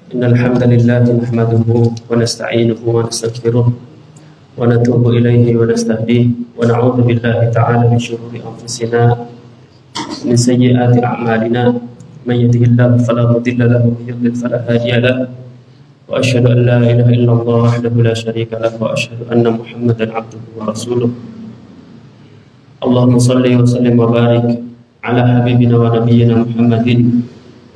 إن الحمد لله نحمده ونستعينه ونستغفره ونتوب إليه ونستهديه ونعوذ بالله تعالى من شرور أنفسنا من سيئات أعمالنا من يهده الله فلا مضل له ومن يضلل فلا هادي له وأشهد أن لا إله إلا الله وحده لا شريك له وأشهد أن محمدا عبده ورسوله اللهم صل وسلم وبارك على حبيبنا ونبينا محمد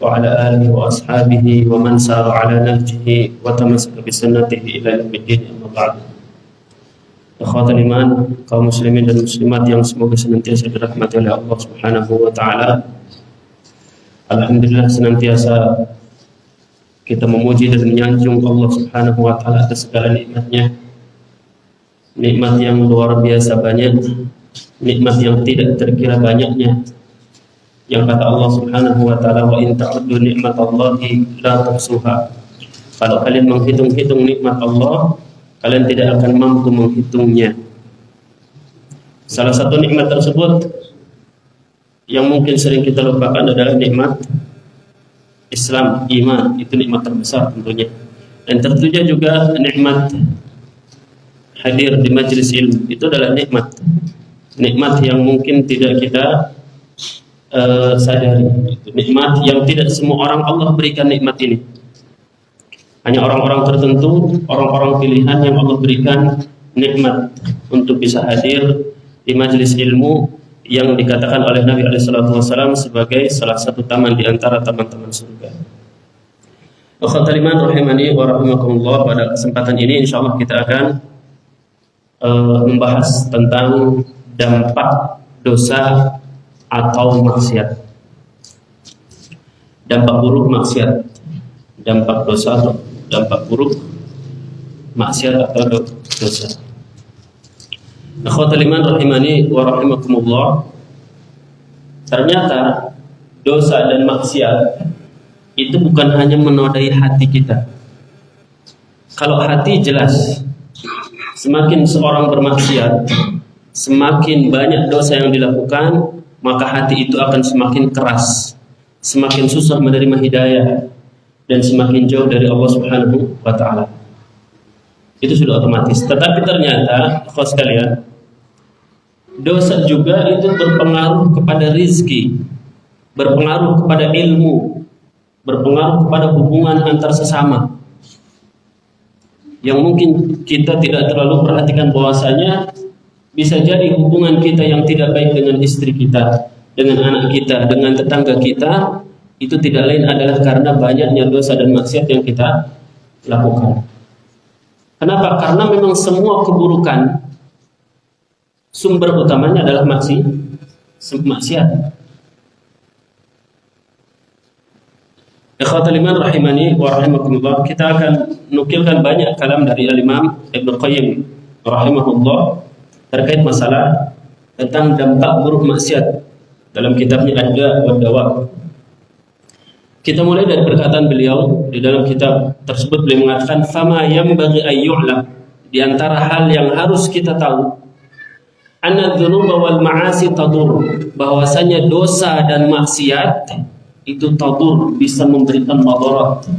وعلى آله وأصحابه ومن سار على نهجه وتمسك بسنته إلى يوم الدين أما بعد. Ikhwatul iman, kaum muslimin dan muslimat yang semoga senantiasa dirahmati oleh Allah Subhanahu wa taala. Alhamdulillah, senantiasa kita memuji dan menyanjung Allah Subhanahu wa taala atas segala nikmatnya. Nikmat yang luar biasa banyak, nikmat yang tidak terkira banyaknya. Yang kata Allah Subhanahu wa taala, wa in ta'uddu ni'matallahi la tuhsuha. Kalau kalian menghitung-hitung nikmat Allah, kalian tidak akan mampu menghitungnya. Salah satu nikmat tersebut yang mungkin sering kita lupakan adalah nikmat Islam, iman. Itu nikmat terbesar tentunya. Dan tentunya juga nikmat hadir di majelis ilmu. Itu adalah nikmat. Nikmat yang mungkin tidak kita sadari. Itu nikmat yang tidak semua orang Allah berikan nikmat ini. Hanya orang-orang tertentu, orang-orang pilihan yang Allah berikan nikmat untuk bisa hadir di majelis ilmu yang dikatakan oleh Nabi SAW sebagai salah satu taman di antara taman-taman surga. Ikhwatul iman rahimani wa rahimakumullah, pada kesempatan ini insyaallah kita akan membahas tentang dampak dosa atau maksiat. Dampak buruk maksiat, dampak dosa atau dampak buruk maksiat atau dosa. Ikhwatul iman rahimani wa rahimakumullah, ternyata dosa dan maksiat itu bukan hanya menodai hati kita. Kalau hati jelas, semakin seorang bermaksiat, semakin banyak dosa yang dilakukan, maka hati itu akan semakin keras, semakin susah menerima hidayah, dan semakin jauh dari Allah Subhanahu wa taala. Itu sudah otomatis. Tetapi ternyata, ikhwan sekalian, dosa juga itu berpengaruh kepada rizki, berpengaruh kepada ilmu, berpengaruh kepada hubungan antar sesama. Yang mungkin kita tidak terlalu perhatikan bahwasanya bisa jadi hubungan kita yang tidak baik dengan istri kita, dengan anak kita, dengan tetangga kita, itu tidak lain adalah karena banyaknya dosa dan maksiat yang kita lakukan. Kenapa? Karena memang semua keburukan sumber utamanya adalah maksiat. Ikhwatul iman rahimani wa rahimakumullah, kita akan nukilkan banyak kalam dari Imam Ibnu Qayyim rahimahullah terkait masalah tentang dampak buruk maksiat dalam kitabnya Ad-Da' wa Dawa. Kita mulai dari perkataan beliau di dalam kitab tersebut. Beliau mengatakan, fama yanbaghi an yu'lam, di antara hal yang harus kita tahu, anna dzunuba wal ma'asi tadur, bahwasanya dosa dan maksiat itu tadur, bisa memberikan madarat.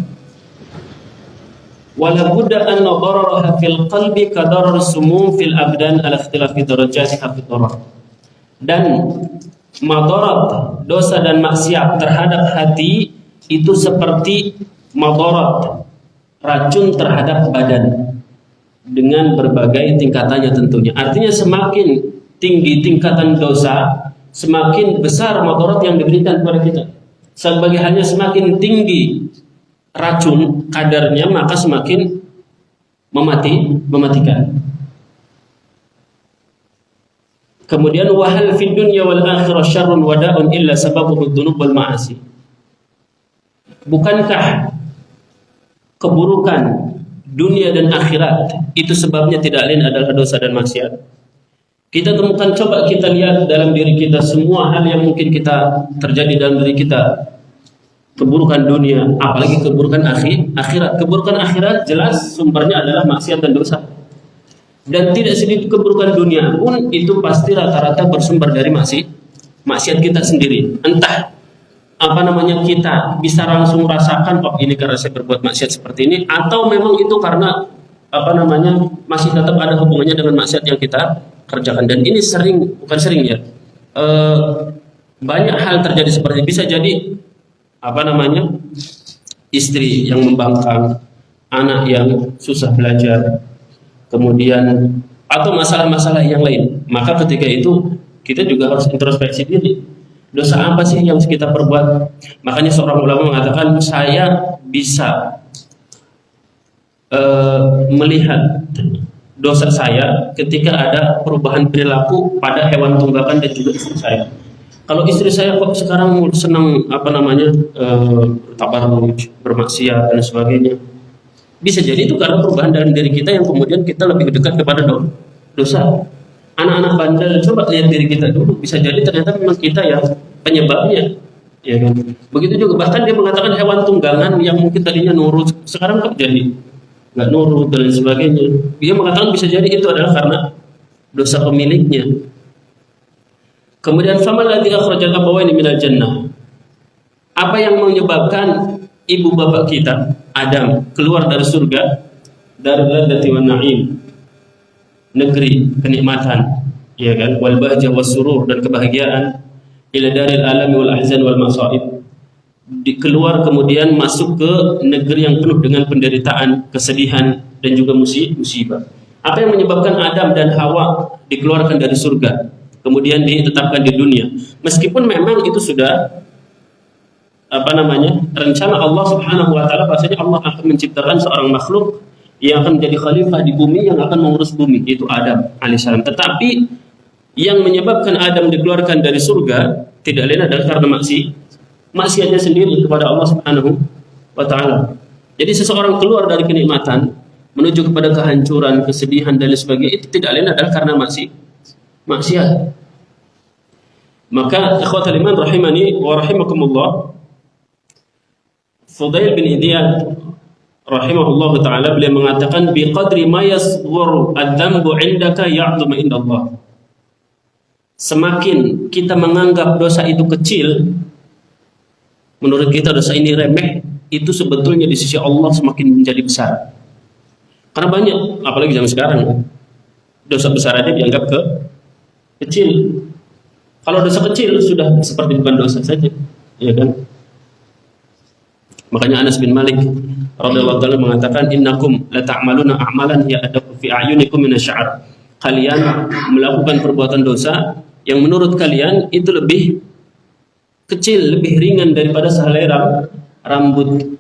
Wala budda an dararaha fil qalbi ka darar sumum fil abdan ala ikhtilafi darajatiha fi darar. Dan madarat dosa dan maksiat terhadap hati itu seperti madarat racun terhadap badan dengan berbagai tingkatannya tentunya. Artinya semakin tinggi tingkatan dosa, semakin besar madarat yang diberikan kepada kita. Sebagai halnya semakin tinggi racun kadarnya, maka semakin mematikan. Kemudian wahal fid dunya wal akhirah syarrun wada'un illa sababuhu dzunub wal ma'asi. Bukankah keburukan dunia dan akhirat itu sebabnya tidak lain adalah dosa dan maksiat? Kita temukan, coba kita lihat dalam diri kita semua hal yang mungkin kita terjadi dalam diri kita. Keburukan dunia, apalagi keburukan akhirat. Keburukan akhirat jelas sumbernya adalah maksiat dan dosa. Dan tidak sedikit keburukan dunia pun itu pasti rata-rata bersumber dari maksiat kita sendiri. Entah kita bisa langsung merasakan, oh ini karena saya berbuat maksiat seperti ini, atau memang itu karena masih tetap ada hubungannya dengan maksiat yang kita kerjakan. Dan ini bukan sering ya, banyak hal terjadi seperti ini. Bisa jadi istri yang membangkang, anak yang susah belajar, kemudian atau masalah-masalah yang lain. Maka ketika itu kita juga harus introspeksi diri. Dosa apa sih yang kita perbuat? Makanya seorang ulama mengatakan, saya bisa melihat dosa saya ketika ada perubahan perilaku pada hewan tunggakan dan juga istri saya. Kalau istri saya kok sekarang senang tabarruj, bermaksiat dan sebagainya, bisa jadi itu karena perubahan dalam diri kita yang kemudian kita lebih dekat kepada dosa. Anak-anak bandel, coba lihat diri kita dulu, bisa jadi ternyata memang kita yang penyebabnya, ya kan? Begitu juga bahkan dia mengatakan hewan tunggangan yang mungkin tadinya nurut, sekarang kok jadi nggak nurut dan sebagainya. Dia mengatakan bisa jadi itu adalah karena dosa pemiliknya. Kemudian faman ladzi akhrajal abawaini minal jannah. Apa yang menyebabkan ibu bapak kita Adam keluar dari surga, dari ladzati wan na'im, negeri kenikmatan, ya kan, wal bahjah was surur, dan kebahagiaan, ila daril alami wal ahzan wal masaib, keluar kemudian masuk ke negeri yang penuh dengan penderitaan, kesedihan dan juga musibah. Apa yang menyebabkan Adam dan Hawa dikeluarkan dari surga kemudian ditetapkan di dunia, meskipun memang itu sudah rencana Allah Subhanahu wa taala, bahwasanya Allah akan menciptakan seorang makhluk yang akan menjadi khalifah di bumi, yang akan mengurus bumi, itu Adam alaihissalam. Tetapi yang menyebabkan Adam dikeluarkan dari surga tidak lain adalah karena maksiatnya sendiri kepada Allah Subhanahu wa taala. Jadi seseorang keluar dari kenikmatan menuju kepada kehancuran, kesedihan dan sebagainya, itu tidak lain adalah karena maksiat. Maka ikhwatal iman rahimani wa rahimakumullah, Fudail bin Iyad rahimahullahu ta'ala, beliau mengatakan, biqadri ma yasghuru adz-dzambu 'indaka ya'dhamu indallah. Semakin kita menganggap dosa itu kecil, menurut kita dosa ini remeh, itu sebetulnya di sisi Allah semakin menjadi besar. Karena banyak, apalagi zaman sekarang, dosa besar aja dianggap kecil. Kalau dosa kecil sudah seperti bukan dosa saja, ya kan? Makanya Anas bin Malik radhiyallahu ta'ala mengatakan, innakum la ta'maluna a'malan ya adaku fi a'yunikum minasy-sya'r. Kalian melakukan perbuatan dosa yang menurut kalian itu lebih kecil, lebih ringan daripada sehelai rambut.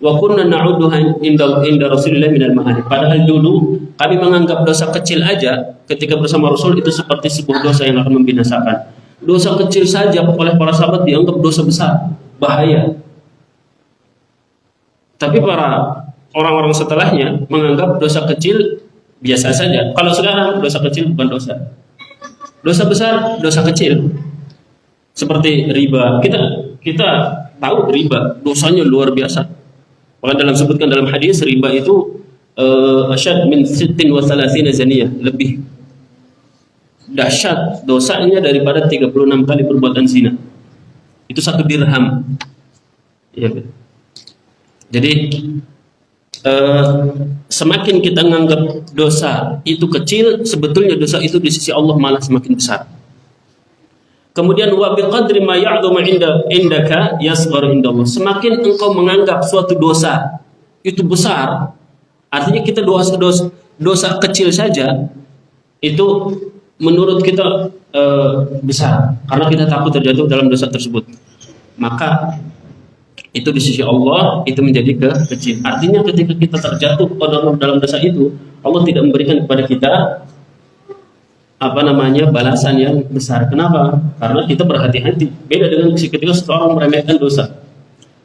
Wa kunna na'udduha inda Rasulillah minal ma'ani. Padahal dulu kami menganggap dosa kecil aja ketika bersama Rasul itu seperti sebuah dosa yang akan membinasakan. Dosa kecil saja oleh para sahabat dianggap dosa besar, bahaya. Tapi para orang-orang setelahnya menganggap dosa kecil biasa saja. Kalau sekarang dosa kecil bukan dosa. Dosa besar, dosa kecil. Seperti riba. Kita tahu riba dosanya luar biasa. Bahkan sebutkan dalam hadis, riba itu asyad min 36 zaniyah, lebih dahsyat dosanya daripada 36 kali perbuatan zina. Itu 1 dirham. Ya. Jadi semakin kita menganggap dosa itu kecil, sebetulnya dosa itu di sisi Allah malah semakin besar. Kemudian wa biqadri ma ya'dhamu indaka yasghar indallah. Semakin engkau menganggap suatu dosa itu besar, artinya kita dosa kecil saja itu menurut kita besar karena kita takut terjatuh dalam dosa tersebut. Maka itu di sisi Allah itu menjadi kecil. Artinya ketika kita terjatuh dalam dosa itu, Allah tidak memberikan kepada kita balasan yang besar. Kenapa? Karena kita berhati-hati. Beda dengan ketika seseorang meremehkan dosa.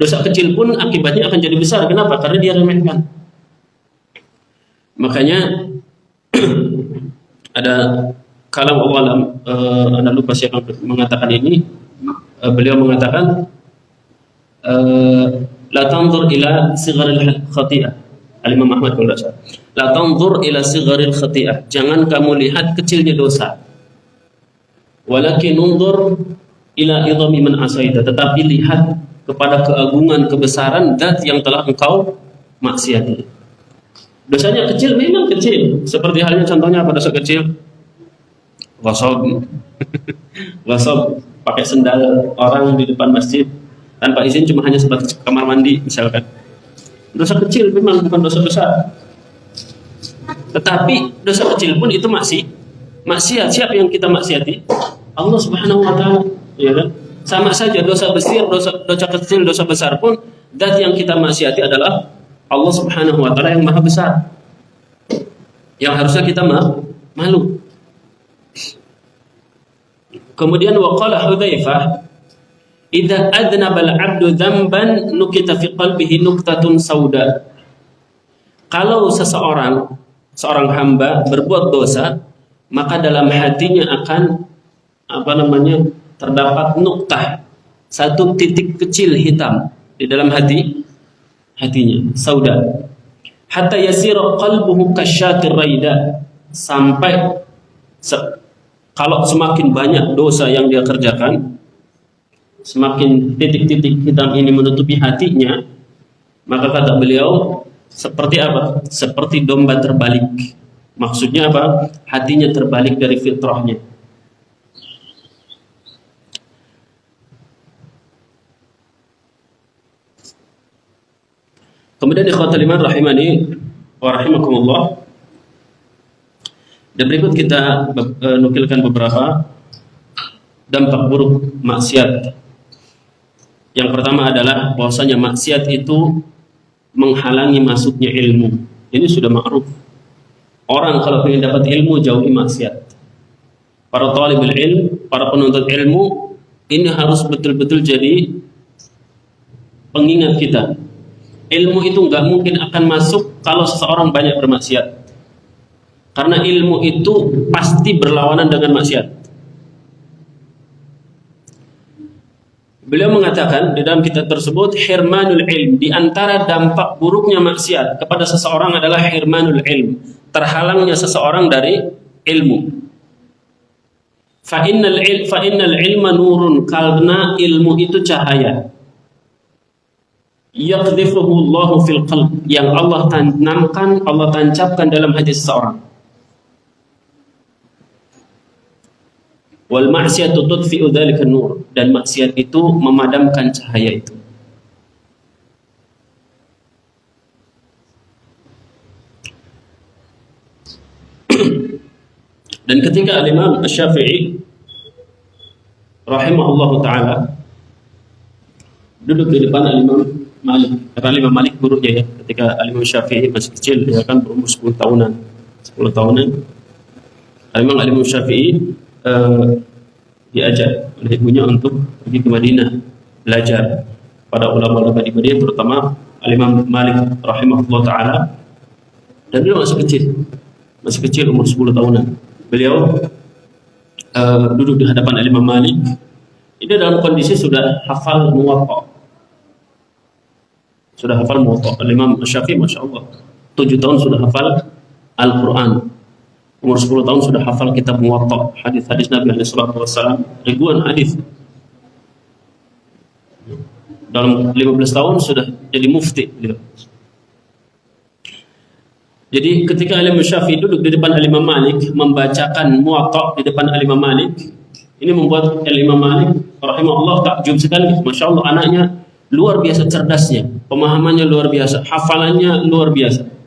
Dosa kecil pun akibatnya akan jadi besar. Kenapa? Karena dia remehkan. Makanya ada kalam Allah, anda lupa siapa mengatakan ini. Beliau mengatakan, la tanzur ila sigharil khati'ah. Al-Imam Ahmad kalau tidak salah. La tanzur ila sigharil khati'ah. Jangan kamu lihat kecilnya dosa. Walakin unzur ila idhami man asaita, tetapi lihat kepada keagungan kebesaran zat yang telah engkau maksiati. Dosanya kecil, memang kecil. Seperti halnya contohnya apa dosa kecil? Gosok, gosok pakai sendal orang di depan masjid tanpa izin, cuma hanya sebatas kamar mandi misalkan. Dosa kecil memang, bukan dosa besar. Tetapi dosa kecil pun itu masih maksiat. Siapa yang kita maksiati? Allah Subhanahu wa taala, ya kan? Sama saja dosa besar, dosa kecil, dosa besar pun zat yang kita maksiati adalah Allah Subhanahu wa taala yang Maha Besar. Yang harusnya kita malu. Kemudian waqala Hudzaifah, "Idza adnaba al-'abdu dzamban nukita fi qalbihi nuqtatun sauda." Kalau seorang hamba berbuat dosa, maka dalam hatinya akan terdapat nuktah, satu titik kecil hitam di dalam hatinya, sauda. Hatta yasira qalbuhu kasyatir raida, sampai kalau semakin banyak dosa yang dia kerjakan, semakin titik-titik hitam ini menutupi hatinya, maka kata beliau seperti apa? Seperti domba terbalik. Maksudnya apa? Hatinya terbalik dari fitrahnya. Kemudian ikhwatul iman rahimani wa rahimakumullah, dan berikut kita nukilkan beberapa dampak buruk maksiat. Yang pertama adalah bahwasanya maksiat itu menghalangi masuknya ilmu. Ini sudah ma'ruf. Orang kalau ingin dapat ilmu, jauhi maksiat. Para talibul ilm, para penuntut ilmu, ini harus betul-betul jadi pengingat kita. Ilmu itu nggak mungkin akan masuk kalau seseorang banyak bermaksiat. Karena ilmu itu pasti berlawanan dengan maksiat. Beliau mengatakan di dalam kitab tersebut, hirmanul ilm, di antara dampak buruknya maksiat kepada seseorang adalah hirmanul ilm, terhalangnya seseorang dari ilmu. Fa innal ilma nurun, karena ilmu itu cahaya. Yaqdhifuhu Allahu fil qalb, yang Allah tanamkan, Allah tancapkan dalam hati seseorang. Wal ma'siyatu tudfi'u dzalika nur, dan maksiat itu memadamkan cahaya itu. Dan ketika Imam Asy-Syafi'i rahimahullahu taala duduk di depan Imam Malik, karena Imam Malik gurunya ya, ketika Imam Syafi'i masih kecil, dia kan berumur 10 tahunan. Imam Syafi'i diajak oleh ibunya untuk pergi ke Madinah belajar pada ulama-ulama di Madinah, terutama Imam Malik rahimahullah taala. Dan beliau masih kecil umur 10 tahunan. Beliau duduk di hadapan Imam Malik. Ini dalam kondisi sudah hafal Muwatta. Imam Syafi'i Masya Allah 7 tahun sudah hafal Al-Quran. Umur 10 tahun sudah hafal kitab Muwatta, hadis-hadis Nabi SAW, ribuan hadis. Dalam 15 tahun sudah jadi mufti. Jadi ketika Imam Syafi'i duduk di depan Imam Malik membacakan Muwatta di depan Imam Malik, ini membuat Imam Malik rahimahullah takjub sekali. Masya Allah, anaknya luar biasa cerdasnya, pemahamannya luar biasa, hafalannya luar biasa.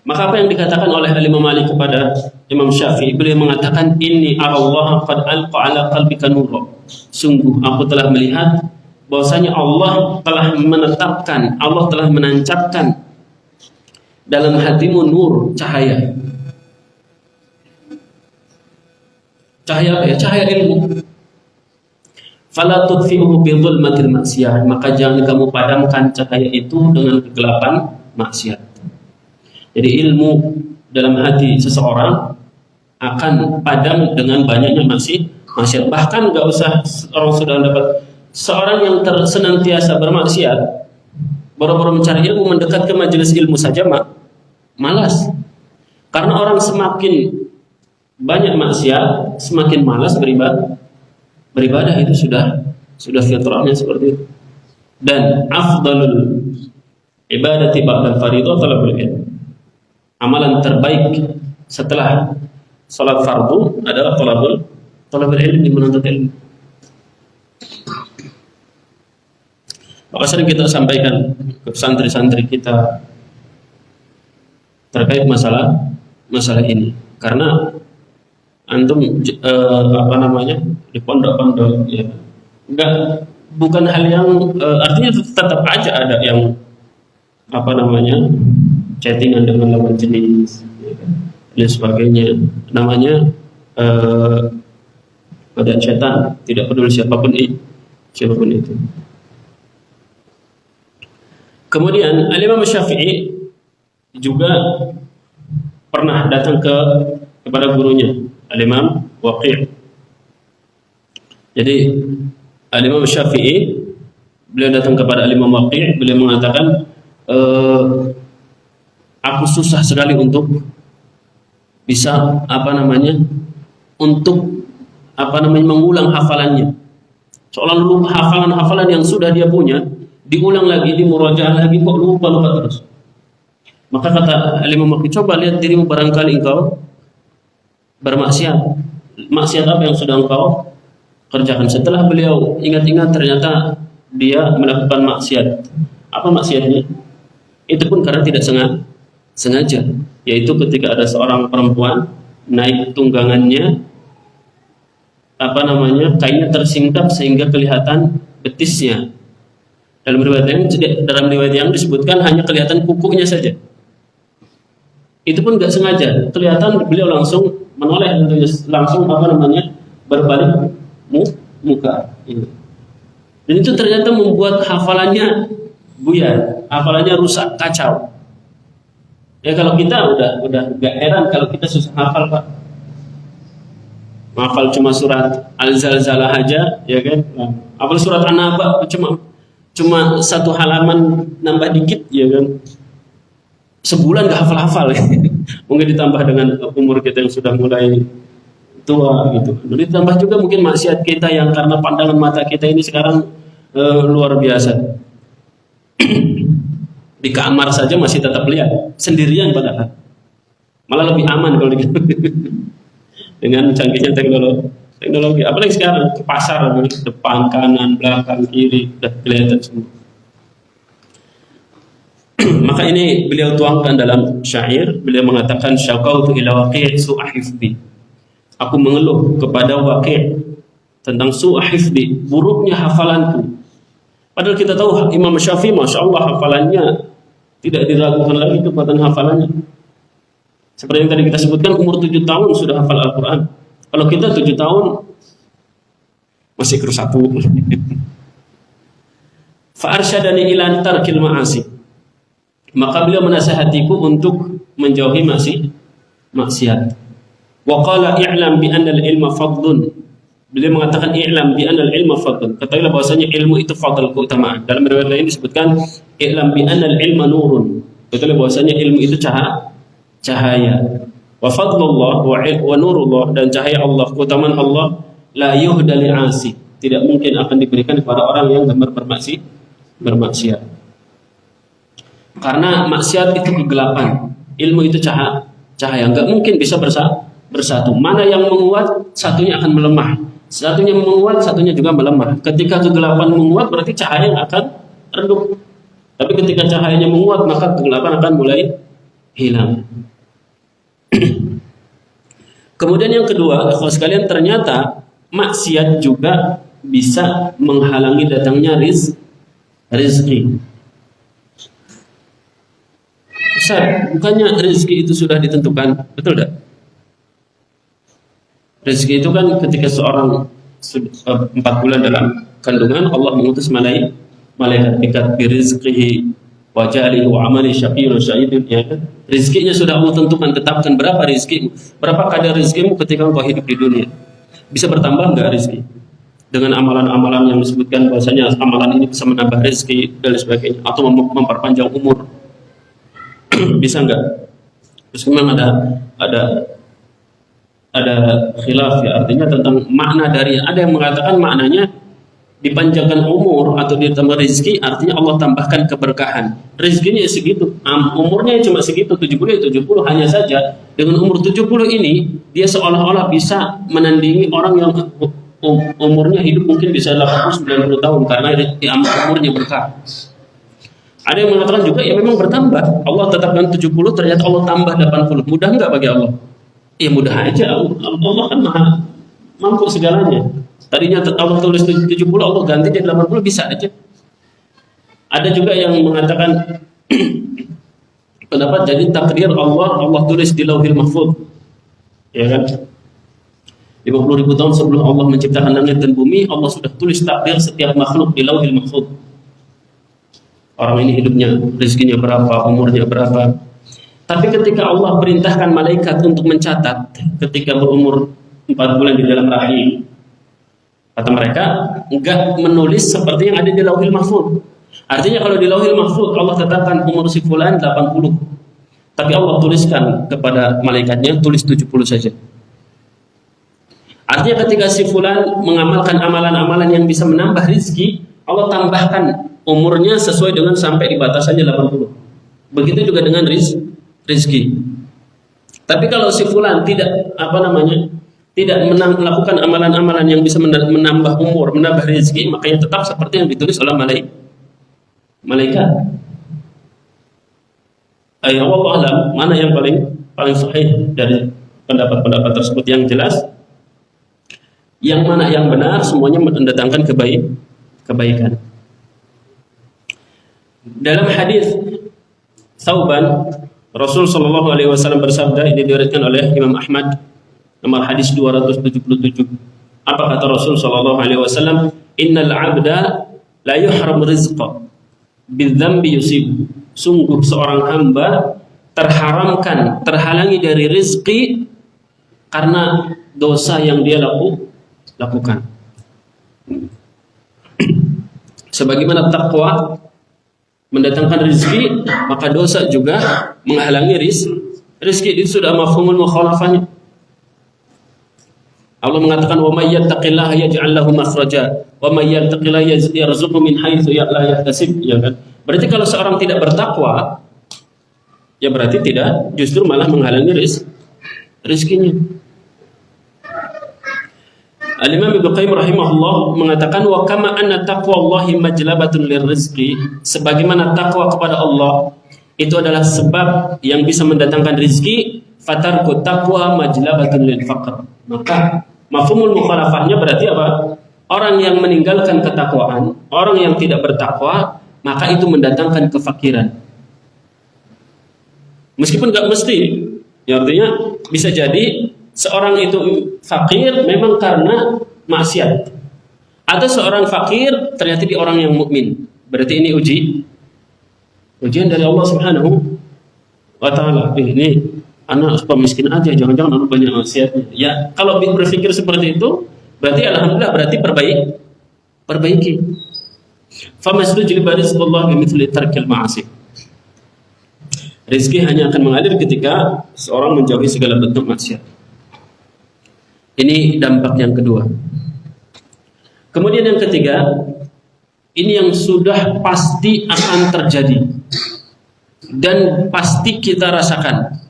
Maka apa yang dikatakan oleh Imam Malik kepada Imam Syafi'i? Beliau mengatakan, inni arallaha qad alqa ala qalbika nura. Sungguh aku telah melihat bahwasanya Allah telah menetapkan, Allah telah menancapkan dalam hatimu nur, cahaya. Cahaya apa ya? Cahaya ilmu. Fala tudfi'uhu bi dhulmatil maksiyah, maka jangan kamu padamkan cahaya itu dengan kegelapan maksiat. Jadi ilmu dalam hati seseorang akan padam dengan banyaknya maksiat. Bahkan nggak usah orang sudah dapat, seorang yang senantiasa bermaksiat, boro-boro mencari ilmu, mendekat ke majelis ilmu saja malas. Karena orang semakin banyak maksiat, semakin malas beribadah. beribadah itu sudah fitrahnya seperti itu. Dan afdalul ibadati ba'dal fardhu talabul ilm. Amalan terbaik setelah salat fardu adalah talabul ilmi, menuntut ilmu. Maka sering kita sampaikan ke santri-santri kita terkait masalah ini, karena antum di pondok-pondok ya, bukan hal yang artinya tetap aja ada yang chattingan dengan lawan jenis ya, dan sebagainya, namanya pada setan, tidak peduli siapapun itu. Kemudian Al-Imam Syafi'i juga pernah datang kepada gurunya Al-Imam Waqi'. Jadi Al-Imam Syafi'i, beliau datang kepada Al-Imam Waqi', beliau mengatakan, aku susah sekali untuk bisa mengulang hafalannya. Seolah-olah hafalan-hafalan yang sudah dia punya diulang lagi, dimurajaah lagi, kok lupa terus. Maka kata Imam Waqi', coba lihat dirimu, barangkali engkau bermaksiat. Maksiat apa yang sudah engkau kerjakan? Setelah beliau ingat-ingat, ternyata dia melakukan maksiat. Apa maksiatnya? Itu pun karena tidak sengaja, yaitu ketika ada seorang perempuan naik tunggangannya, kainnya tersingkap sehingga kelihatan betisnya. Dalam riwayat yang disebutkan hanya kelihatan kukunya saja. Itu pun nggak sengaja, kelihatan beliau langsung menoleh, langsung berbalik muka. Dan itu ternyata membuat hafalannya buyar, hafalannya rusak, kacau. Ya kalau kita udah nggak heran kalau kita susah hafal, Pak. Hafal cuma surat Al-Zalzalah aja, ya kan? Hafal surat An-Naba cuma satu halaman nambah dikit, ya kan? Sebulan gak hafal-hafal. Mungkin ditambah dengan umur kita yang sudah mulai tua gitu. Lalu ditambah juga mungkin maksiat kita yang karena pandangan mata kita ini sekarang luar biasa. Di kamar saja masih tetap lihat sendirian, padahal malah lebih aman kalau dengan canggihnya teknologi. Apalagi sekarang ke pasar, depan, kanan, belakang, kiri udah kelihatan semua. Maka ini beliau tuangkan dalam syair. Beliau mengatakan, syaqautu ila Waqi' su'a hifdi. Aku mengeluh kepada Waqi' tentang su'a hifdi, buruknya hafalanku. Padahal kita tahu Imam Syafi'i, masya Allah, hafalannya tidak diragukan lagi kekuatan hafalannya. Seperti yang tadi kita sebutkan, umur 7 tahun sudah hafal Al-Quran. Kalau kita 7 tahun masih keru 1. Fa'arsyadani ila tarkil ma'asi. Maka beliau menasihatiku untuk menjauhi maksiat. Wa qala i'lam bi anna al-ilma fadlun. Beliau mengatakan i'lam bi anna al-ilma fadlun. Ketahuilah bahwasanya ilmu itu fadl, keutamaan. Dalam riwayat lain disebutkan i'lam bi anna al-ilma nurun. Ketahuilah bahwasanya ilmu itu cahaya. Wa fadlullah wa nurullah, dan cahaya Allah, keutamaan Allah, la yuhda li'asi, tidak mungkin akan diberikan kepada orang yang gemar bermaksiat. Karena maksiat itu kegelapan, ilmu itu cahaya, enggak mungkin bisa bersatu. Mana yang menguat, satunya akan melemah. Satunya menguat, satunya juga melemah. Ketika kegelapan menguat, berarti cahaya akan redup. Tapi ketika cahayanya menguat, maka kegelapan akan mulai hilang. Kemudian yang kedua, kalau sekalian, ternyata maksiat juga bisa menghalangi datangnya rizki. Ustaz, bukannya rezeki itu sudah ditentukan, betul tidak? Rezeki itu kan ketika seorang 4 bulan dalam kandungan, Allah mengutus malaikat bikat birizqihi wa ja'alihi wa amali syaqiyyun sa'idun, ya kan? Rezekinya sudah Allah tentukan, tetapkan berapa rezekimu, berapa kadar rezekimu ketika engkau hidup di dunia. Bisa bertambah enggak rezeki? Dengan amalan-amalan yang disebutkan bahwasanya amalan ini bisa menambah rezeki dan sebagainya, atau memperpanjang umur. Bisa enggak? Terus memang ada ada khilaf ya, artinya tentang makna dari, ada yang mengatakan maknanya dipanjangkan umur atau ditambah rezeki, artinya Allah tambahkan keberkahan. Rezekinya segitu, umurnya cuma segitu, 70 ya 70, hanya saja dengan umur 70 ini dia seolah-olah bisa menandingi orang yang umurnya hidup mungkin bisa 80-90 tahun karena umurnya berkah. Ada yang mengatakan juga ya memang bertambah. Allah tetapkan 70, ternyata Allah tambah 80. Mudah enggak bagi Allah? Ya mudah aja. Allah kan maha mampu segalanya. Tadinya Allah tulis 70, Allah ganti jadi 80, bisa aja. Ada juga yang mengatakan pendapat jadi takdir Allah tulis di Lauhil Mahfuz. Ya kan? 50.000 tahun sebelum Allah menciptakan langit dan bumi, Allah sudah tulis takdir setiap makhluk di Lauhil Mahfuz. Orang ini hidupnya, rezekinya berapa, umurnya berapa. Tapi ketika Allah perintahkan malaikat untuk mencatat ketika berumur 4 bulan di dalam rahim, kata mereka enggak menulis seperti yang ada di Lauhil Mahfuz. Artinya kalau di Lauhil Mahfuz Allah tetapkan umur si fulan 80. Tapi Allah tuliskan kepada malaikatnya tulis 70 saja. Artinya ketika si fulan mengamalkan amalan-amalan yang bisa menambah rezeki, Allah tambahkan umurnya sesuai dengan sampai di batasannya 80. Begitu juga dengan rezeki. Tapi kalau si fulan tidak tidak melakukan amalan-amalan yang bisa menambah umur, menambah rezeki, makanya tetap seperti yang ditulis oleh malaikat. Ayat Allah alam, mana yang paling sahih dari pendapat-pendapat tersebut yang jelas? Yang mana yang benar, semuanya mendatangkan kebaikan. Dalam hadis Thauban, Rasul Shallallahu Alaihi Wasallam bersabda, ini diriwayatkan oleh Imam Ahmad, nomor hadis 277. Apa kata Rasul Shallallahu Alaihi Wasallam? Innal abda la yuhram rizqa bidzambi yusib. Sungguh seorang hamba terhalangi dari rizki karena dosa yang dia lakukan. Sebagaimana takwa mendatangkan rizki, maka dosa juga menghalangi rizki. Itu sudah mafhumul mukhalafahnya. Allah mengatakan wa may yattaqillaha yaj'al lahu makhraja wa may yattaqillaha yarzuqhu min haitsu la yahtasib, ya kan? Berarti kalau seorang tidak bertakwa, ya berarti tidak, justru malah menghalangi rizkinya. Al-Imam Ibnu Qayyim rahimahullah mengatakan wa kama anna taqwallahi majlabatun lirrizqi, sebagaimana takwa kepada Allah itu adalah sebab yang bisa mendatangkan rizki, fatarku taqwa majlabatun lil faqr. Maka mafhumul mukhalafahnya berarti apa? Orang yang meninggalkan ketakwaan, orang yang tidak bertakwa, maka itu mendatangkan kefakiran. Meskipun enggak mesti, ya artinya bisa jadi seorang itu fakir memang karena maksiat, atau seorang fakir ternyata dia orang yang mukmin. Berarti ini ujian dari Allah Subhanahu wa taala. Ini anak miskin aja, jangan-jangan anak banyak maksiatnya. Ya, kalau berpikir seperti itu, berarti alhamdulillah, berarti perbaiki. Famastajib rizqullah bimithli tarkil ma'asi. Rezeki hanya akan mengalir ketika seorang menjauhi segala bentuk maksiat. Ini dampak yang kedua. Kemudian yang ketiga, ini yang sudah pasti akan terjadi dan pasti kita rasakan.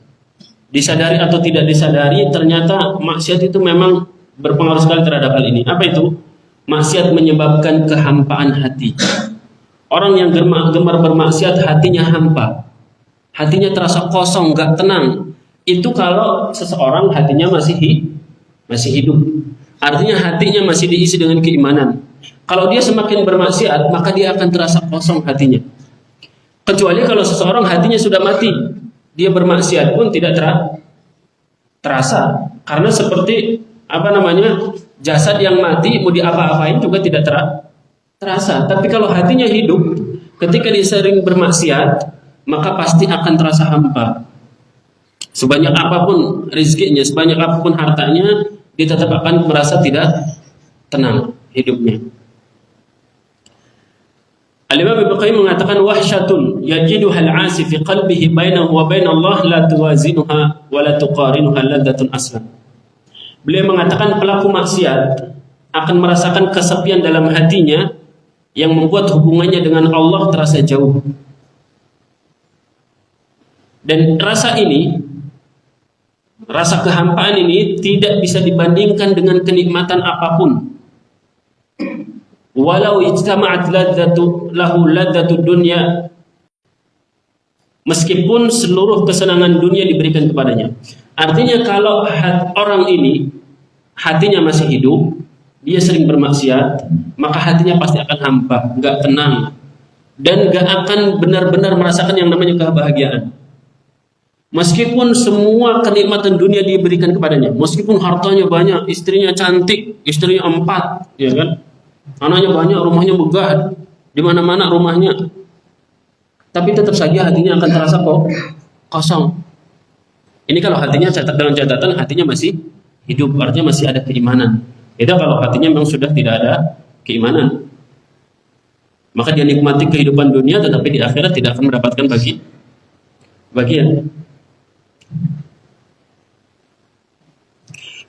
Disadari atau tidak disadari, ternyata maksiat itu memang berpengaruh sekali terhadap hal ini. Apa itu? Maksiat menyebabkan kehampaan hati. Orang yang gemar bermaksiat hatinya hampa, hatinya terasa kosong, gak tenang. Itu kalau seseorang hatinya masih hidup. Artinya hatinya masih diisi dengan keimanan. Kalau dia semakin bermaksiat, maka dia akan terasa kosong hatinya. Kecuali kalau seseorang hatinya sudah mati, dia bermaksiat pun tidak terasa. Karena seperti jasad yang mati mau diapa-apain juga tidak terasa. Tapi kalau hatinya hidup, ketika dia sering bermaksiat, maka pasti akan terasa hampa. Sebanyak apapun rezekinya, sebanyak apapun hartanya, dia tetap akan merasa tidak tenang hidupnya. Al-Imam Ibnu Qayyim mengatakan wahsyatun yajiduha al-'asi fi qalbihi bainahu wa bain Allah la tuwazinuha wa la tuqarinuha laddatun aslan. Beliau mengatakan pelaku maksiat akan merasakan kesepian dalam hatinya yang membuat hubungannya dengan Allah terasa jauh. Dan rasa ini, rasa kehampaan ini tidak bisa dibandingkan dengan kenikmatan apapun. Walau ijtama'at lahu ladzatu dunya, meskipun seluruh kesenangan dunia diberikan kepadanya. Artinya kalau orang ini hatinya masih hidup, dia sering bermaksiat, maka hatinya pasti akan hampa, nggak tenang, dan nggak akan benar-benar merasakan yang namanya kebahagiaan. Meskipun semua kenikmatan dunia diberikan kepadanya, meskipun hartanya banyak, istrinya cantik, istrinya 4, ya kan? Anaknya banyak, rumahnya megah, di mana-mana rumahnya. Tapi tetap saja hatinya akan terasa kosong. Ini kalau hatinya dengan catatan hatinya masih hidup, artinya masih ada keimanan. Itu kalau hatinya memang sudah tidak ada keimanan. Maka dia nikmati kehidupan dunia, tetapi di akhirat tidak akan mendapatkan bagian.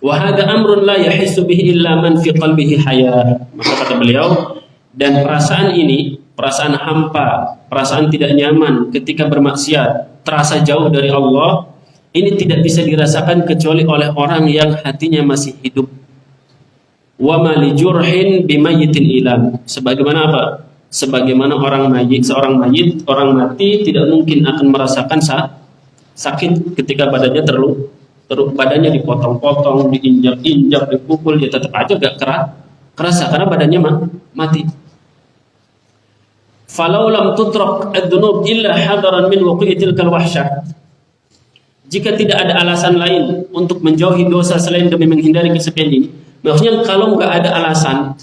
Wa hadza amrun la yahissu bihi illa man fi qalbihi haya. Maka kata beliau, dan perasaan ini, perasaan hampa, perasaan tidak nyaman ketika bermaksiat, terasa jauh dari Allah, ini tidak bisa dirasakan kecuali oleh orang yang hatinya masih hidup. Wa ma li jurhin bimayyitin ilam. Sebagaimana apa? Sebagaimana seorang mayit, orang mati tidak mungkin akan merasakan sakit ketika badannya badannya dipotong-potong, diinjak-injak, dipukul, ya tetap aja gak kerasa karena badannya mati. Falau lam tutrak ad-dunub illa hadaran min wuqi'i tilkal wahsyah. Jika tidak ada alasan lain untuk menjauhi dosa selain demi menghindari kesepian ini, maksudnya kalau nggak ada alasan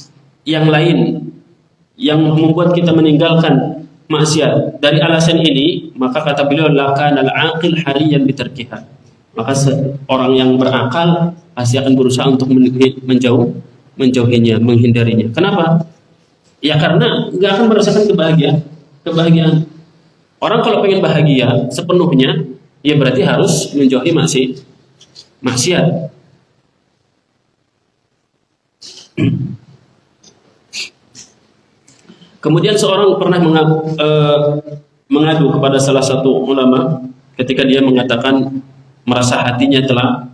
yang lain yang membuat kita meninggalkan maksiat dari alasan ini, maka kata beliau lakana al-aqil hariyan bitarkiha. Maka orang yang berakal pasti akan berusaha untuk menjauhinya, menghindarinya. Kenapa? Ya karena nggak akan merasakan kebahagiaan. Orang kalau pengen bahagia sepenuhnya, ya berarti harus menjauhi maksiat. Kemudian seorang pernah mengadu kepada salah satu ulama ketika dia mengatakan merasa hatinya telah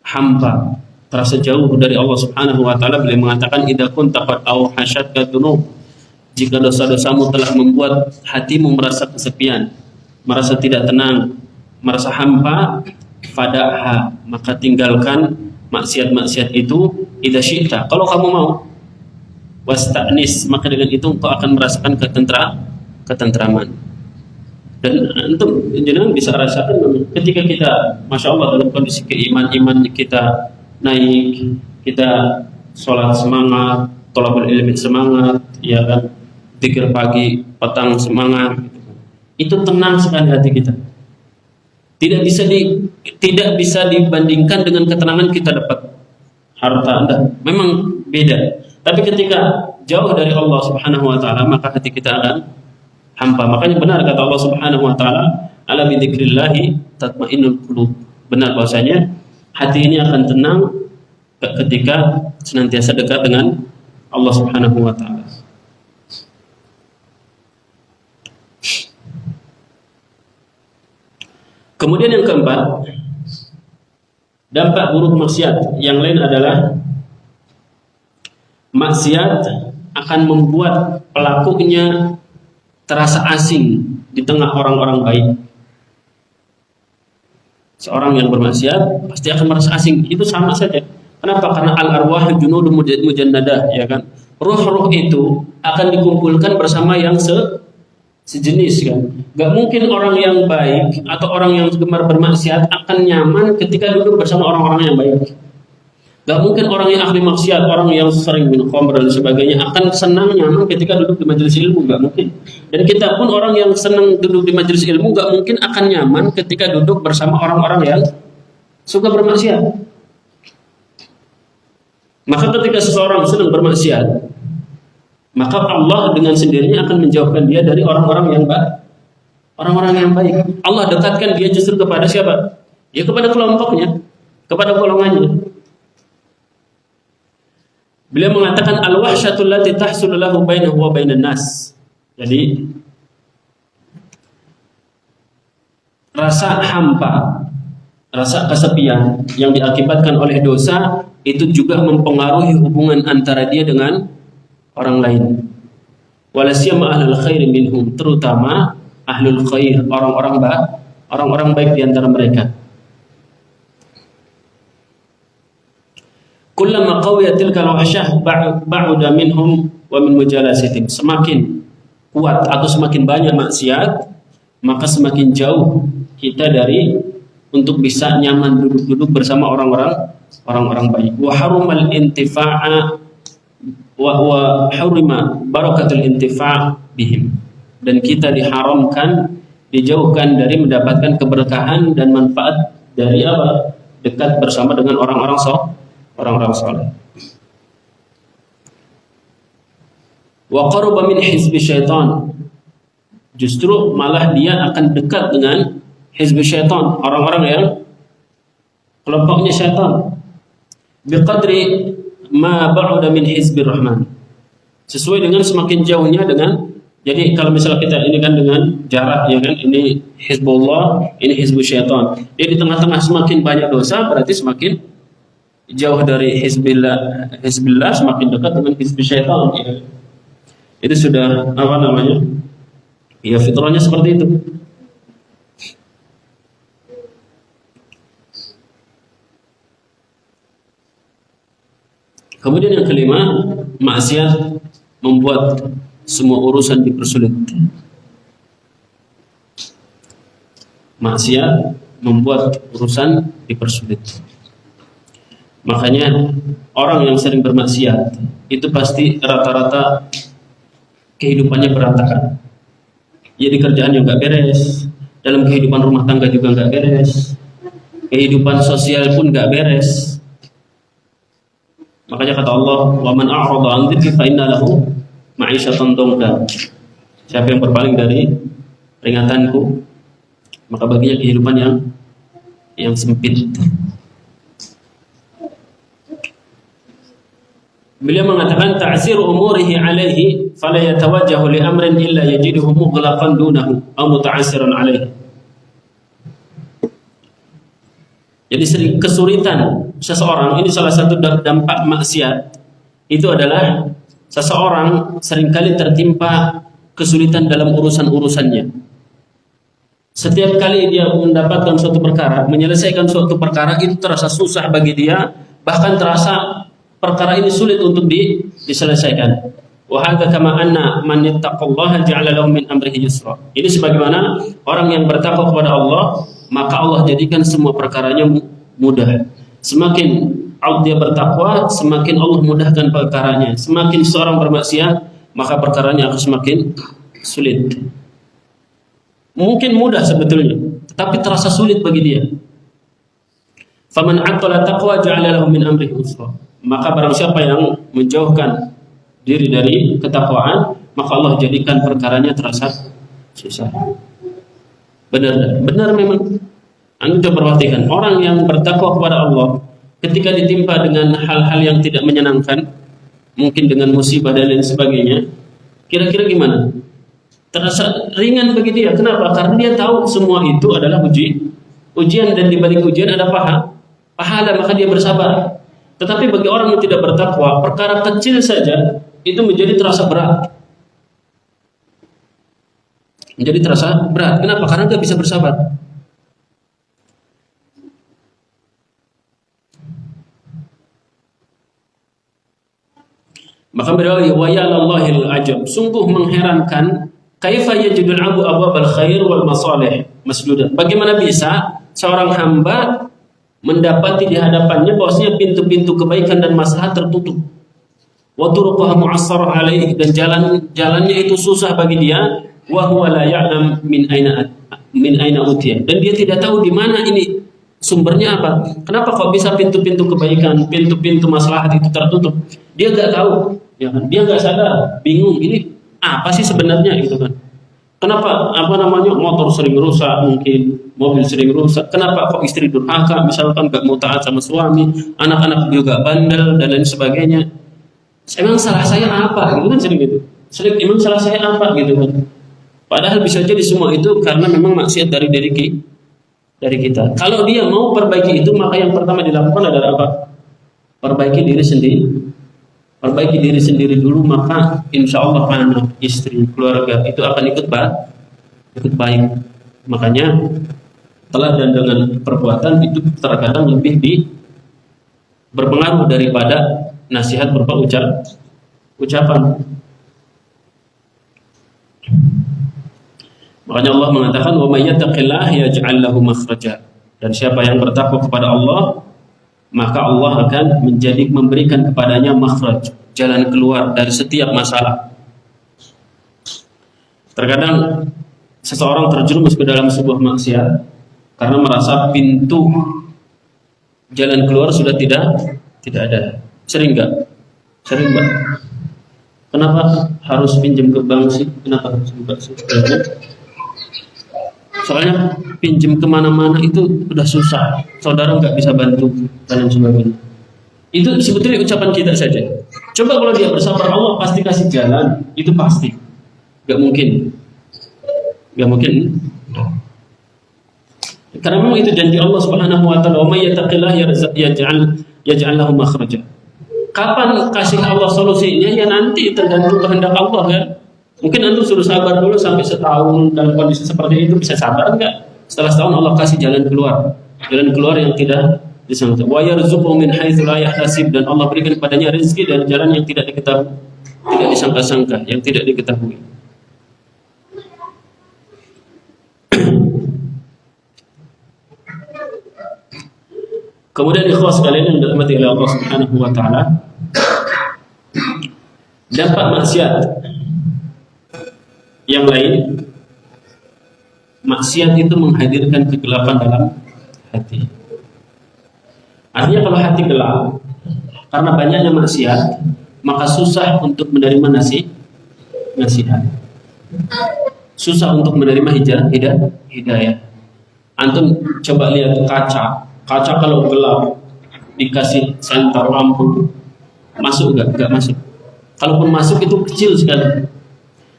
hampa, terasa jauh dari Allah Subhanahu wa taala. Beliau mengatakan idza kunta qad awhashatka dzunub, jika dosa-dosamu telah membuat hatimu merasa kesepian, merasa tidak tenang, merasa hampa, fadaha, maka tinggalkan maksiat-maksiat itu idza syi'ta, kalau kamu mau. Wasta'nis, maka dengan itu engkau akan merasakan ketentraman. Dan antum jenengan bisa rasakan ketika kita, masya Allah, dalam kondisi iman kita naik, kita sholat semangat, thalabul ilmi semangat, ya kan, zikir pagi, petang semangat, itu tenang sekali hati kita. Tidak bisa dibandingkan dengan ketenangan kita dapat harta Anda. Memang beda. Tapi ketika jauh dari Allah Subhanahu wa taala, maka hati kita akan hampa. Makanya benar kata Allah Subhanahu wa taala, ala bi dzikrillah tatmainnul qulub. Benar bahwasanya hati ini akan tenang ketika senantiasa dekat dengan Allah Subhanahu wa taala. Kemudian yang keempat, dampak buruk maksiat yang lain adalah maksiat akan membuat pelakunya terasa asing di tengah orang-orang baik. Seorang yang bermaksiat pasti akan merasa asing. Itu sama saja. Kenapa? Karena al-arwah junudun mujannadah, ya kan? Ruh-ruh itu akan dikumpulkan bersama yang sejenis, kan? Gak mungkin orang yang baik atau orang yang gemar bermaksiat akan nyaman ketika duduk bersama orang-orang yang baik. Gak mungkin orang yang ahli maksiat, orang yang sering minum khamr dan sebagainya akan senang nyaman ketika duduk di majelis ilmu. Gak mungkin. Dan kita pun orang yang senang duduk di majelis ilmu gak mungkin akan nyaman ketika duduk bersama orang-orang yang suka bermaksiat. Maka ketika seseorang sedang bermaksiat, maka Allah dengan sendirinya akan menjauhkan dia dari orang-orang yang baik. Allah dekatkan dia justru kepada siapa? Ya kepada kelompoknya, kepada golongannya. Beliau mengatakan al-wahsyatul lati tahsulu lahu bainahu wa bainan nas. Jadi rasa hampa, rasa kesepian yang diakibatkan oleh dosa itu juga mempengaruhi hubungan antara dia dengan orang lain. Walasiyama ahlul khair minhum, terutama ahlul khair, orang-orang baik di antara mereka. Kullama qawiyat tilka al-wahsyah ba'uda minhum wa min mujalasatihim. Semakin kuat atau semakin banyak maksiat, maka semakin jauh kita dari untuk bisa nyaman duduk-duduk bersama orang-orang baik. Wa harumal intifa'a wa hurima barakatul intifa' bihim. Dan kita diharamkan, dijauhkan dari mendapatkan keberkahan dan manfaat dari apa? Dekat bersama dengan orang-orang saleh. Wa qaruba min hizbi syaitan. Justru malah dia akan dekat dengan hizbi syaitan, orang-orang yang kelompoknya syaitan. Biqadri ma ba'uda min hizbi rahman. Sesuai dengan semakin jauhnya dengan, jadi kalau misalnya kita ini kan dengan jarak, ya kan, ini hizbullah, ini hizbu syaitan. Jadi di tengah-tengah semakin banyak dosa, berarti semakin jauh dari hizbillah, semakin dekat dengan hizbi syaitan. Ya. Itu sudah apa namanya? Ya fitrahnya seperti itu. Kemudian yang kelima, maksiat membuat semua urusan dipersulit. Maksiat membuat urusan dipersulit. Makanya orang yang sering bermaksiat itu pasti rata-rata kehidupannya berantakan. Ya di kerjaan juga nggak beres, dalam kehidupan rumah tangga juga nggak beres, kehidupan sosial pun nggak beres. Makanya kata Allah, wa man a'rada 'an dzikri fa inna lahu ma'isyatan dhanka. Siapa yang berpaling dari peringatanku, maka baginya kehidupan yang sempit. Beliau mengatakan ta'sir umurihi alaihi fala yatawajjahu li amrin illa yajiduhu mughlaqan dunahu aw muta'assiran alaihi. Jadi sering kesulitan seseorang, ini salah satu dampak maksiat, itu adalah seseorang seringkali tertimpa kesulitan dalam urusan-urusannya. Setiap kali dia mendapatkan suatu perkara, menyelesaikan suatu perkara itu terasa susah bagi dia, bahkan terasa perkara ini sulit untuk diselesaikan. Wa hadza kama anna man yattaqullaha ja'ala lahu min amrihi yusra. Ini sebagaimana orang yang bertakwa kepada Allah, maka Allah jadikan semua perkaranya mudah. Semakin dia bertakwa, semakin Allah mudahkan perkaranya. Semakin seorang bermaksiat, maka perkaranya akan semakin sulit. Mungkin mudah sebetulnya, tetapi terasa sulit bagi dia. Faman aqala taqwa ja'ala lahu min amrihi yusra. Maka barang siapa yang menjauhkan diri dari ketakwaan, maka Allah jadikan perkaranya terasa susah. Benar memang. Anda coba perhatikan, orang yang bertakwa kepada Allah ketika ditimpa dengan hal-hal yang tidak menyenangkan, mungkin dengan musibah dan lain sebagainya, kira-kira gimana? Terasa ringan bagi dia. Kenapa? Karena dia tahu semua itu adalah ujian, dan di balik ujian ada pahala, maka dia bersabar. Tetapi bagi orang yang tidak bertakwa, perkara kecil saja itu menjadi terasa berat. Kenapa? Karena dia bisa bersabar. Maka beliau wa ya Allahil ajab, sungguh mengherankan kaifa yajidul abu abwabal khair wal masalih masdudah. Bagaimana bisa seorang hamba mendapati di hadapannya bahwasanya pintu-pintu kebaikan dan maslahat tertutup. Wa turuquha mu'assarah alaihi, dan jalannya itu susah bagi dia, wa huwa la ya'lam min aina utiya. Dan dia tidak tahu di mana ini sumbernya apa. Kenapa kok bisa pintu-pintu kebaikan, pintu-pintu maslahat itu tertutup? Dia enggak tahu, ya kan? Dia enggak sadar, bingung, ini apa sih sebenarnya gitu kan. Kenapa motor sering rusak, mungkin mobil sering rusak? Kenapa kok istri durhaka, misalkan gak mau taat sama suami, anak-anak juga bandel dan lain sebagainya? Emang salah saya apa? Gitu kan sering gitu. Emang salah saya apa gitu kan? Padahal bisa jadi semua itu karena memang maksiat dari kita. Kalau dia mau perbaiki itu, maka yang pertama dilakukan adalah apa? Perbaiki diri sendiri. Perbaiki diri sendiri dulu, maka insya Allah anak, istri, keluarga itu akan ikut baik. Makanya teladan dengan perbuatan itu terkadang lebih berpengaruh daripada nasihat berupa ucapan. Makanya Allah mengatakan wa may yattaqillah yaj'al lahu makhraja. Dan siapa yang bertakwa kepada Allah, maka Allah akan memberikan kepadanya makhraj, jalan keluar dari setiap masalah. Terkadang seseorang terjerumus ke dalam sebuah maksiat karena merasa pintu jalan keluar sudah tidak ada. Sering enggak? Sering, Mbak. Kenapa harus pinjam ke bank sih? Kenapa harus ke bank sih? Soalnya pinjam kemana-mana itu udah susah, saudara nggak bisa bantu dan lain sebagainya. Itu sebetulnya ucapan kita saja. Coba kalau dia bersabar, Allah pasti kasih jalan, itu pasti. Nggak mungkin. Karena memang itu janji Allah Subhanahu Wa Taala. Wa may yattaqillah yaj'al lahu makhraja. Kapan kasih Allah solusinya? Ya nanti tergantung kehendak Allah kan. Mungkin antum suruh sabar dulu sampai setahun dalam kondisi seperti itu, bisa sabar enggak? Setelah setahun Allah kasih jalan keluar yang tidak disangka. Wa yarzuqhu min haitsu la yahtasib, dan Allah berikan kepadanya rezeki dari jalan yang tidak disangka-sangka, yang tidak diketahui. Kemudian ikhwas sekalian yang dirahmati oleh Allah Subhanahu wa taala, dampak maksiat yang lain, maksiat itu menghadirkan kegelapan dalam hati. Artinya kalau hati gelap karena banyaknya maksiat, maka susah untuk menerima nasihat. Susah untuk menerima hidayah. Antum coba lihat kaca kalau gelap dikasih senter lampu, masuk enggak masuk. Kalaupun masuk itu kecil sekali.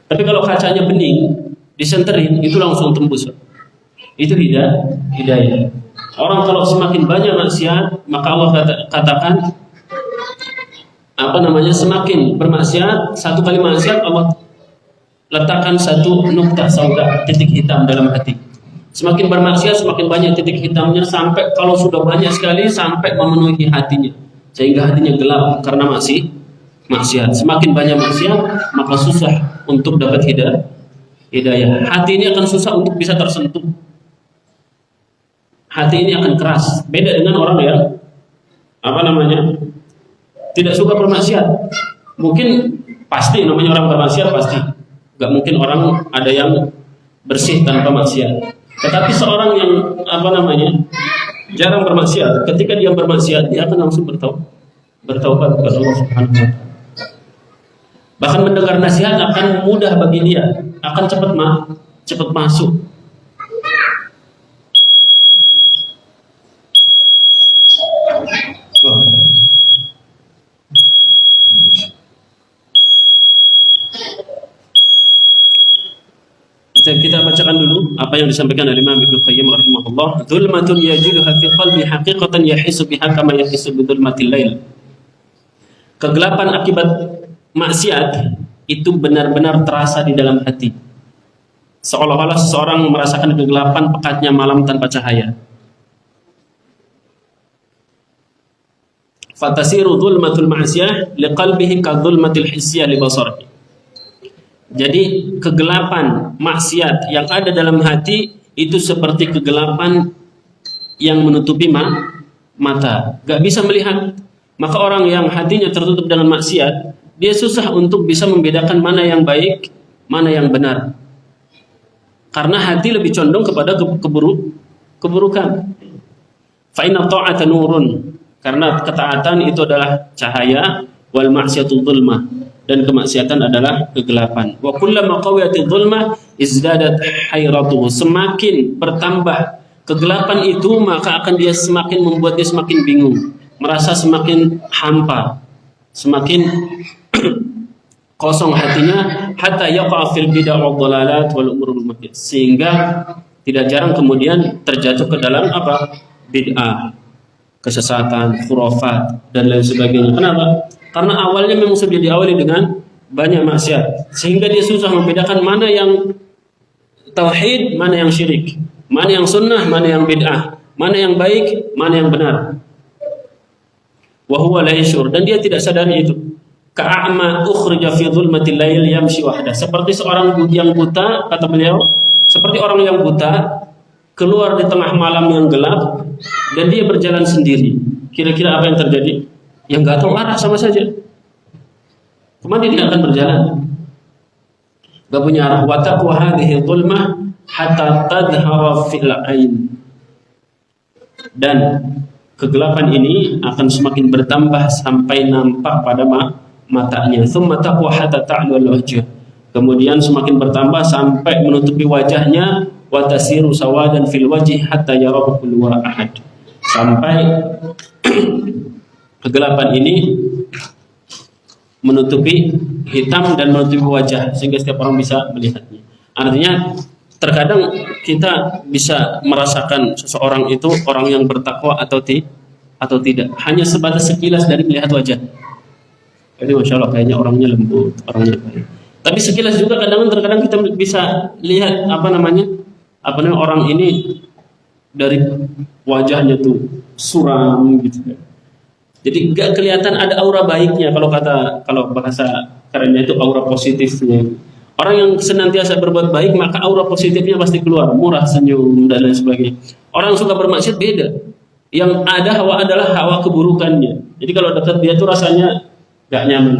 Tapi kalau kacanya bening, disenterin, itu langsung tembus. Itu hidayah. Orang kalau semakin banyak maksiat, maka Allah katakan semakin bermaksiat, satu kali maksiat Allah letakkan satu nukta sauda, titik hitam dalam hati. Semakin bermaksiat, semakin banyak titik hitamnya, sampai kalau sudah banyak sekali sampai memenuhi hatinya, sehingga hatinya gelap karena maksiat. Semakin banyak maksiat, maka susah untuk dapat hidayah. Hati ini akan susah untuk bisa tersentuh. Hati ini akan keras. Beda dengan orang yang tidak suka bermaksiat. Mungkin pasti namanya orang bermaksiat pasti. Gak mungkin orang ada yang bersih tanpa maksiat. Tetapi seorang yang jarang bermaksiat, ketika dia bermaksiat, dia akan langsung bertaubat kepada Allah Subhanahu wa taala. Bahkan mendengar nasihat akan mudah bagi dia, akan cepat masuk. Kita bacakan dulu apa yang disampaikan oleh Imam Ibnu Qayyim rahimahullah. Dzulmatun yajiduha fi qalbi haqiqatan yahisu biha kama yahisu bi dzulmatil lail. Kegelapan akibat maksiat itu benar-benar terasa di dalam hati. Seolah-olah seseorang merasakan kegelapan pekatnya malam tanpa cahaya. Fatasiru dzulmatul ma'siyah liqalbihi ka dzulmatil hissiyah li basarihi. Jadi kegelapan maksiat yang ada dalam hati itu seperti kegelapan yang menutupi mata, gak bisa melihat. Maka orang yang hatinya tertutup dengan maksiat, dia susah untuk bisa membedakan mana yang baik, mana yang benar. Karena hati lebih condong kepada keburukan. Fa inna ta'ata nurun, karena ketaatan itu adalah cahaya, wal ma'siyatu dzulmah, dan kemaksiatan adalah kegelapan. Wa kullama qawiyati dhulmah izdadat hayratuhu. Semakin bertambah kegelapan itu, maka akan dia semakin membuat dia semakin bingung, merasa semakin hampa, semakin kosong hatinya, hatta yaqa fil bid'ah wad dhalalat wal umurul muhdath, sehingga tidak jarang kemudian terjatuh ke dalam apa? Bid'ah, kesesatan, khurafat dan lain sebagainya. Kenapa? Karena awalnya memang sudah diawali dengan banyak maksiat, sehingga dia susah membedakan mana yang tauhid, mana yang syirik, mana yang sunnah, mana yang bid'ah, mana yang baik, mana yang benar. Wa huwa la yashur, dan dia tidak sadari itu. Ka'ama ukhrija fi dhulmatil lail yamshi wahda. Seperti seorang yang buta, kata beliau, seperti orang yang buta keluar di tengah malam yang gelap dan dia berjalan sendiri. Kira-kira apa yang terjadi? Yang nggak tahu arah sama saja. Kemana dia akan berjalan? Gak punya arah. Wa taqwa hadhihi dhulmah hatta tadhhara fil ain. Dan kegelapan ini akan semakin bertambah sampai nampak pada matanya. Tsumma taqwa hatta ta'lu al-wajh. Kemudian semakin bertambah sampai menutupi wajahnya. Wa tasiru sawadan fil wajhi hatta yarahu kullu ahad. Sampai kegelapan ini menutupi hitam dan menutupi wajah sehingga setiap orang bisa melihatnya. Artinya terkadang kita bisa merasakan seseorang itu orang yang bertakwa atau tidak hanya sebatas sekilas dari melihat wajah. Jadi masya Allah kayaknya orangnya lembut, orangnya baik. Tapi sekilas juga kadang-kadang kita bisa lihat orang ini dari wajahnya tuh suram gitu. Jadi gak kelihatan ada aura baiknya, kalau bahasa kerennya itu aura positifnya. Orang yang senantiasa berbuat baik maka aura positifnya pasti keluar, murah, senyum dan lain sebagainya. Orang yang suka bermaksiat beda. Yang ada adalah hawa keburukannya. Jadi kalau dekat dia tuh rasanya gak nyaman.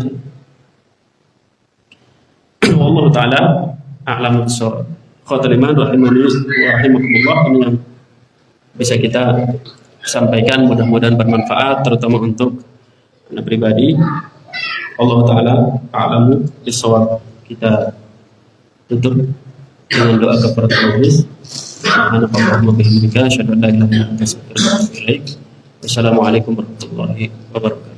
Wallahu taala a'lamu bissawab. Khawatir iman rahimani wa rahimakumullah, ini yang bisa kita sampaikan, mudah-mudahan bermanfaat terutama untuk anda pribadi. Allah taala a'lamu bissawab. Kita tutup dengan doa kepada Allah. Subhanallahumma bihamdika asyhadu an la ilaha illa anta astaghfiruka wa atubu ilaik. Wassalamualaikum warahmatullahi wabarakatuh.